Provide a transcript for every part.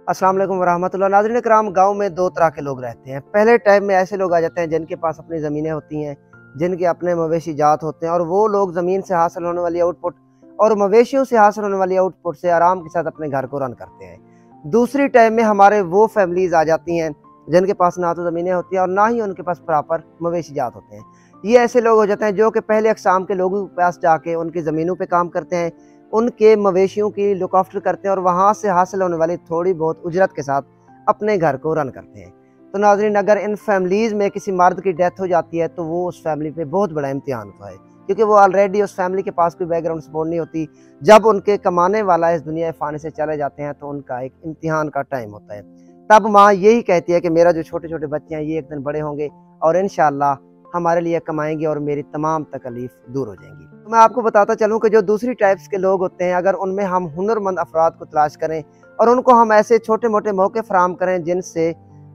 अस्सलाम वालेकुम वरहमतुल्लाह। नाज़रीन कराम, गांव में दो तरह के लोग रहते हैं। पहले टाइम में ऐसे लोग आ जाते हैं जिनके पास अपनी ज़मीनें होती हैं, जिनके अपने मवेशी जात होते हैं, और वो लोग ज़मीन से हासिल होने वाली आउटपुट और मवेशियों से हासिल होने वाली आउटपुट से आराम के साथ अपने घर को रन करते हैं। दूसरी टाइम में हमारे वो फैमिलीज़ आ जाती हैं जिनके पास ना तो ज़मीनें होती हैं और ना ही उनके पास प्रॉपर मवेशी जात होते हैं। ये ऐसे लोग हो जाते हैं जो कि पहले अक़साम के लोगों के पास जाके उनकी ज़मीनों पे काम करते हैं, उनके मवेशियों की लुक आफ्टर करते हैं और वहाँ से हासिल होने वाली थोड़ी बहुत उजरत के साथ अपने घर को रन करते हैं। तो नाज़रीन, अगर इन फैमिलीज़ में किसी मर्द की डेथ हो जाती है तो वो उस फैमिली पे बहुत बड़ा इम्तिहान होता है, क्योंकि वो ऑलरेडी उस फैमिली के पास कोई बैकग्राउंड सपोर्ट नहीं होती। जब उनके कमाने वाला इस दुनिया फ़ाने से चले जाते हैं तो उनका एक इम्तिहान का टाइम होता है। तब माँ यही कहती है कि मेरा जो छोटे छोटे बच्चे हैं ये एक दिन बड़े होंगे और इंशाअल्लाह हमारे लिए कमाएंगे और मेरी तमाम तकलीफ दूर हो जाएंगी। तो मैं आपको बताता चलूँ कि जो दूसरी टाइप्स के लोग होते हैं, अगर उनमें हम हुनरमंद अफराद को तलाश करें और उनको हम ऐसे छोटे मोटे मौके फराहम करें जिनसे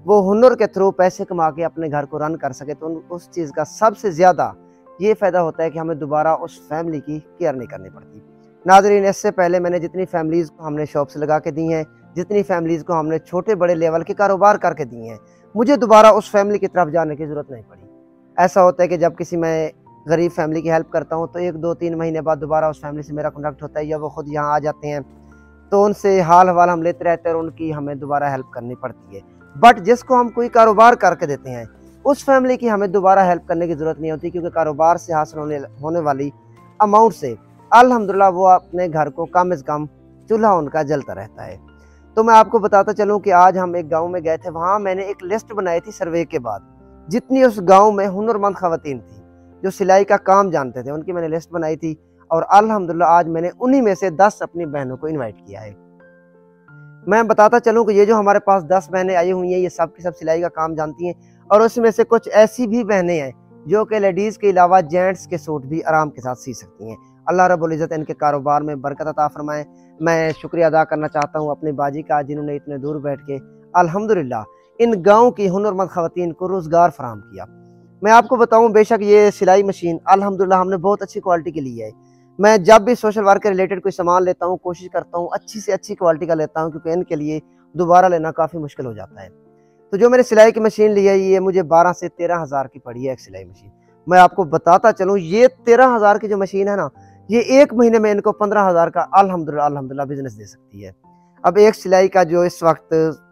वो हुनर के थ्रू पैसे कमा के अपने घर को रन कर सके, तो उस चीज़ का सबसे ज़्यादा ये फ़ायदा होता है कि हमें दोबारा उस फैमिली की केयर नहीं करनी पड़ती। नाज़रीन, इससे पहले मैंने जितनी फैमिलीज़ को हमने शॉप्स लगा के दी हैं, जितनी फैमिलीज़ को हमने छोटे बड़े लेवल के कारोबार करके दी हैं, मुझे दोबारा उस फैमिली की तरफ जाने की ज़रूरत नहीं पड़ी। ऐसा होता है कि जब किसी मैं गरीब फैमिली की हेल्प करता हूँ तो 1-2-3 महीने बाद दोबारा उस फैमिली से मेरा कॉन्टैक्ट होता है या वो खुद यहाँ आ जाते हैं, तो उनसे हाल हवाल हम लेते रहते हैं और उनकी हमें दोबारा हेल्प करनी पड़ती है। बट जिसको हम कोई कारोबार करके देते हैं उस फैमिली की हमें दोबारा हेल्प करने की ज़रूरत नहीं होती, क्योंकि कारोबार से हासिल होने वाली अमाउंट से अल्हम्दुलिल्लाह वो अपने घर को कम से कम चूल्हा उनका जलता रहता है। तो मैं आपको बताता चलूँ कि आज हम एक गाँव में गए थे, वहाँ मैंने एक लिस्ट बनाई थी सर्वे के बाद। जितनी उस गांव में हुनरमंद ख़वातीन थी जो सिलाई का काम जानते थे, उनकी मैंने लिस्ट बनाई थी और अल्हम्दुलिल्लाह आज मैंने उन्हीं में से 10 अपनी बहनों को इनवाइट किया है। मैं बताता चलूं कि ये जो हमारे पास 10 बहनें आई हुई हैं ये सब की सब सिलाई का काम जानती हैं, और उसमें से कुछ ऐसी भी बहनें हैं जो कि लेडीज़ के अलावा जेंट्स के सूट भी आराम के साथ सी सकती हैं। अल्लाह रब्बुल इज़्ज़त इनके कारोबार में बरकत अता फरमाए। मैं शुक्रिया अदा करना चाहता हूँ अपनी बाजी का, जिन्होंने इतने दूर बैठ के अल्हम्दुलिल्लाह इन गाँव की हुनरमंद ख़वातीन को रोज़गार फराहम किया। मैं आपको बताऊं, बेशक ये सिलाई मशीन अल्हम्दुलिल्लाह हमने बहुत अच्छी क्वालिटी की ली है। मैं जब भी सोशल वर्क के रिलेटेड कोई सामान लेता हूं कोशिश करता हूं अच्छी से अच्छी क्वालिटी का लेता हूं, क्योंकि इनके लिए दोबारा लेना काफ़ी मुश्किल हो जाता है। तो जो मैंने सिलाई की मशीन ली है ये मुझे 12 से 13 हज़ार की पड़ी है एक सिलाई मशीन। मैं आपको बताता चलूँ, ये 13 हज़ार की जो मशीन है ना, ये एक महीने में इनको 15 हज़ार का अल्हम्दुलिल्लाह बिजनेस दे सकती है। अब एक सिलाई का जो इस वक्त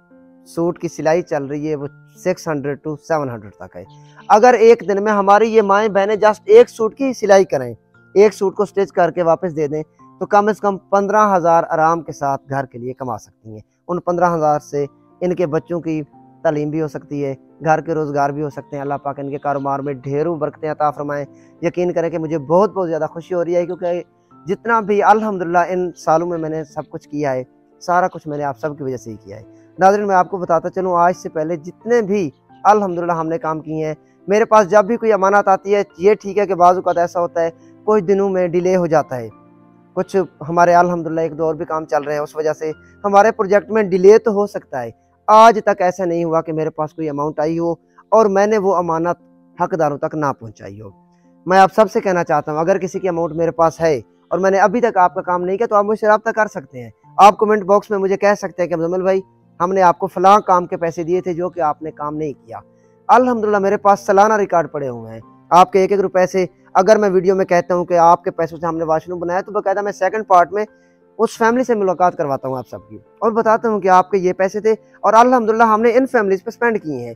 सूट की सिलाई चल रही है वो 600 to 700 तक है। अगर एक दिन में हमारी ये माएँ बहनें जस्ट एक सूट की सिलाई करें, एक सूट को स्टिच करके वापस दे दें, तो कम से कम 15 हज़ार आराम के साथ घर के लिए कमा सकती हैं। उन 15 हज़ार से इनके बच्चों की तालीम भी हो सकती है, घर के रोज़गार भी हो सकते हैं। अल्लाह पाक इनके कारोबार में ढेरों बरकतें अता फरमाएं। यकीन करें कि मुझे बहुत बहुत ज़्यादा खुशी हो रही है, क्योंकि जितना भी अल्हम्दुलिल्लाह इन सालों में मैंने सब कुछ किया है, सारा कुछ मैंने आप सब की वजह से ही किया है। नाज़रीन, मैं आपको बताता चलूँ, आज से पहले जितने भी अल्हम्दुलिल्लाह हमने काम किए हैं, मेरे पास जब भी कोई अमानत आती है, ये ठीक है कि बाज़ औक़ात ऐसा होता है कुछ दिनों में डिले हो जाता है, कुछ हमारे अल्हम्दुलिल्लाह एक दो और भी काम चल रहे हैं, उस वजह से हमारे प्रोजेक्ट में डिले तो हो सकता है। आज तक ऐसा नहीं हुआ कि मेरे पास कोई अमाउंट आई हो और मैंने वो अमानत हकदारों तक ना पहुँचाई हो। मैं आप सबसे कहना चाहता हूँ, अगर किसी की अमाउंट मेरे पास है और मैंने अभी तक आपका काम नहीं किया तो आप मुझसे रब्ता कर सकते हैं। आप कमेंट बॉक्स में मुझे कह सकते हैं कि मुज़म्मिल भाई, हमने आपको फ़लाँ काम के पैसे दिए थे जो कि आपने काम नहीं किया। अल्हम्दुलिल्लाह मेरे पास सालाना रिकॉर्ड पड़े हुए हैं आपके एक एक रुपए से। अगर मैं वीडियो में कहता हूँ कि आपके पैसों से हमने वॉशरूम बनाया, तो बाकायदा मैं सेकंड पार्ट में उस फैमिली से मुलाकात करवाता हूँ आप सबकी और बताता हूँ कि आपके ये पैसे थे और अल्हम्दुलिल्लाह हमने इन फैमिलीज़ पे स्पेंड किए हैं।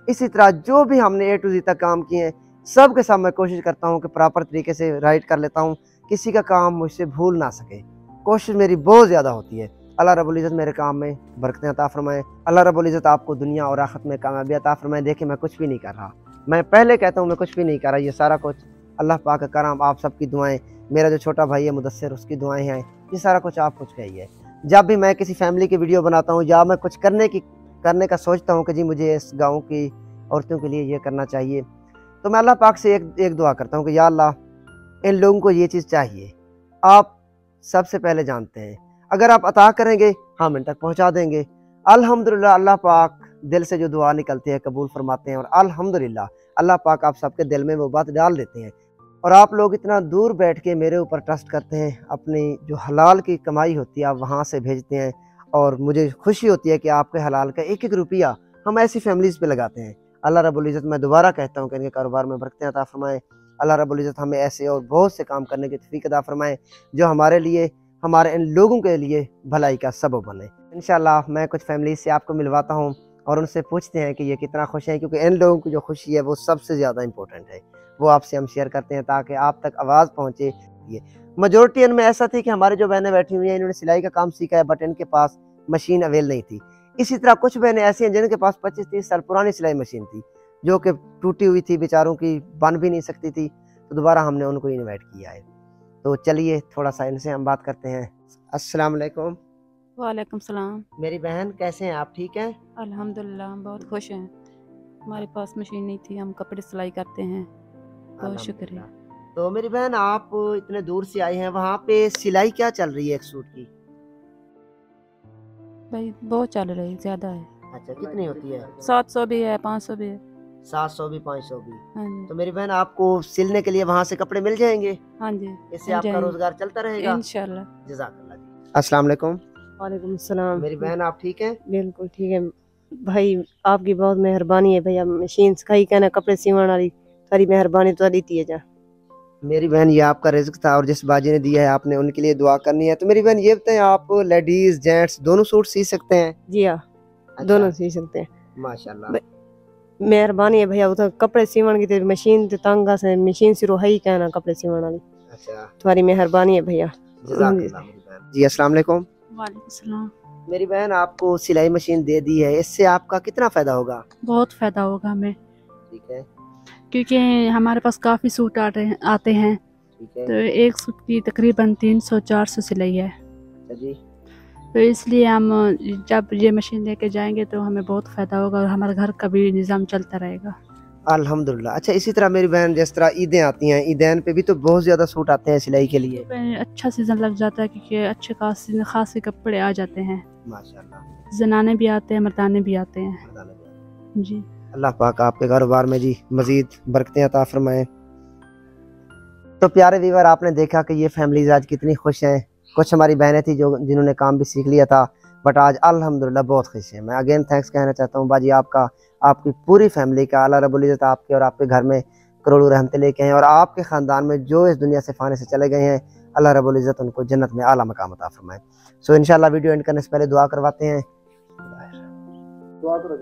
इसी तरह जो भी हमने A to Z तक काम किए हैं सब के सब मैं कोशिश करता हूँ कि प्रॉपर तरीके से राइट कर लेता हूँ, किसी का काम मुझसे भूल ना सके। कोशिश मेरी बहुत ज़्यादा होती है। अल्लाह रब्बुल इज़्ज़त मेरे काम में बरकतें अता फरमाए। अल्लाह रब्बुल इज़्ज़त आपको दुनिया और आखिरत में कामयाबी अता फरमाए। देखिए, मैं कुछ भी नहीं कर रहा, मैं पहले कहता हूँ मैं कुछ भी नहीं कर रहा, ये सारा कुछ अल्लाह पाक का करम, आप सबकी दुआएं, मेरा जो छोटा भाई है मुदस्सिर उसकी दुआएं हैं, ये सारा कुछ आप कुछ कही है। जब भी मैं किसी फैमिली की वीडियो बनाता हूँ या मैं कुछ करने का सोचता हूँ कि जी मुझे इस गाँव की औरतों के लिए ये करना चाहिए, तो मैं अल्लाह पाक से एक दुआ करता हूँ कि या अल्लाह, इन लोगों को ये चीज़ चाहिए, आप सबसे पहले जानते हैं, अगर आप अता करेंगे हम इन तक पहुँचा देंगे। अल्हम्दुलिल्लाह अल्लाह पाक दिल से जो दुआ निकलती है कबूल फरमाते हैं और अल्हम्दुलिल्लाह अल्लाह पाक आप सबके दिल में वो बात डाल देते हैं। और आप लोग इतना दूर बैठ के मेरे ऊपर ट्रस्ट करते हैं, अपनी जो हलाल की कमाई होती है आप वहाँ से भेजते हैं اور مجھے خوشی ہوتی ہے کہ آپ کے حلال کا ایک ایک روپیہ ہم ایسی فیملیز پہ لگاتے ہیں۔ اللہ رب العزت میں دوبارہ کہتا ہوں کہ ان کے کاروبار میں برکتیں عطا فرمائیں۔ اللہ رب العزت ہمیں ایسے اور بہت سے کام کرنے کی توفیق عطا فرمائیں جو ہمارے لیے، ہمارے ان لوگوں کے لیے بھلائی کا سبب بنے۔ انشاءاللہ میں کچھ فیملیز سے آپ کو ملواتا ہوں اور ان سے پوچھتے ہیں کہ یہ کتنا خوش ہیں، کیونکہ ان لوگوں کی جو خوشی ہے وہ سب سے زیادہ امپورٹنٹ ہے، وہ آپ سے ہم شیئر کرتے ہیں تاکہ آپ تک آواز پہنچے۔ میجورٹی ان میں ایسا تھی کہ ہمارے جو بہنیں بیٹھی ہوئی ہیں انہوں نے سلائی کا کام سیکھا ہے بٹ ان کے پاس مشین اویل نہیں تھی۔ اسی طرح کچھ بہنیں ایسی ہیں جن کے پاس 25-30 سال پرانی سلائی مشین تھی جو کہ ٹوٹی ہوئی تھی، بیچاروں کی بن بھی نہیں سکتی تھی، تو دوبارہ ہم نے ان کو انوائٹ کیا ہے۔ تو چلیے تھوڑا سا ان سے ہم بات کرتے ہیں۔ السلام علیکم۔ وعلیکم السلام۔ میری بہن کیسے ہیں آپ؟ ٹھیک ہیں؟ الحمدللہ ہم بہت خوش ہیں، ہمارے پاس مشین نہیں تھی، ہم کپڑے سلائی کرتے ہیں، بہت شکریہ۔ تو میری بہن آپ اتنے دور سے آئی ہیں، وہاں پہ سلائی کیا چل رہی ہے ایک سوٹ کی؟ بھائی بہت چل رہی، زیادہ ہے۔ اچھا کتنی ہوتی ہے؟ 700 بھی ہے، 500 بھی ہے۔ 700 بھی 500 بھی۔ ہاں جی۔ تو میری بہن آپ کو سلنے کے لیے وہاں سے کپڑے مل جائیں گے؟ ہاں جی، اس سے آپ کا روزگار چلتا رہے گا انشاءاللہ۔ جزاک اللہ جی۔ السلام علیکم۔ وعلیکم السلام۔ میری بہن آپ ٹھیک ہیں؟ بالکل ٹھیک ہے بھائی، آپ کی بہت مہربانی ہے بھائی، مشین سکھائی کہنا کپڑے سیون والی، ساری مہربانی تو دیتی ہے جا۔ میری بہن یہ آپ کا رزق تھا اور جس باجی نے دیا ہے آپ نے ان کے لیے دعا کرنی ہے۔ تو میری بہن یہ بتائیں آپ لیڈیز جینٹس دونوں سوٹ سی سکتے ہیں؟ جی ہاں، دونوں سی سکتے ہیں۔ ماشاءاللہ مہربانی ہے بھیا، ادھر کپڑے سیون کی مشین تے تنگ سے مشین سے روحی کہنا کپڑے سیون والی۔ اچھا تمہاری مہربانی ہے بھیا، جزاک اللہ میری بہن۔ جی السلام علیکم۔ وعلیکم السلام۔ میری بہن آپ کو سلائی مشین دے دی ہے، اس سے آپ کا کتنا فائدہ ہوگا؟ بہت فائدہ ہوگا ہمیں، ٹھیک ہے کیونکہ ہمارے پاس کافی سوٹ آتے ہیں، ٹھیک ہے تو ایک سوٹ کی تقریباً 300-400 سلائی ہے، جی۔ تو اس لیے ہم جب یہ مشین لے کے جائیں گے تو ہمیں بہت فائدہ ہوگا اور ہمارے گھر کا بھی نظام چلتا رہے گا الحمدللہ۔ اچھا اسی طرح میری بہن جس طرح عیدیں آتی ہیں، عیدین پہ بھی تو بہت زیادہ سوٹ آتے ہیں سلائی کے لیے۔ اچھا سیزن لگ جاتا ہے کیونکہ اچھے خاصے کپڑے آ جاتے ہیں، ماشاءاللہ زنانے بھی آتے ہیں، مردانے بھی آتے ہیں۔ جی اللہ پاک آپ کے کاروبار میں جی مزید برکتیں عطا فرمائیں۔ تو پیارے ویور آپ نے دیکھا کہ یہ فیملیز آج کتنی خوش ہیں۔ کچھ ہماری بہنیں تھیں جنہوں نے کام بھی سیکھ لیا تھا بٹ آج الحمدللہ بہت خوش ہیں۔ میں اگین تھینکس کہنا چاہتا ہوں باجی آپ کا، آپ کی پوری فیملی کا۔ اللہ رب العزت آپ کے اور آپ کے گھر میں کروڑوں رحمتیں لے کے ہیں، اور آپ کے خاندان میں جو اس دنیا سے فانے سے چلے گئے ہیں اللہ رب العزت ان کو جنت میں اعلیٰ مقام عطا فرمائے۔ سو انشاءاللہ ویڈیو اینڈ کرنے سے پہلے دعا کرواتے ہیں۔ دعا کرو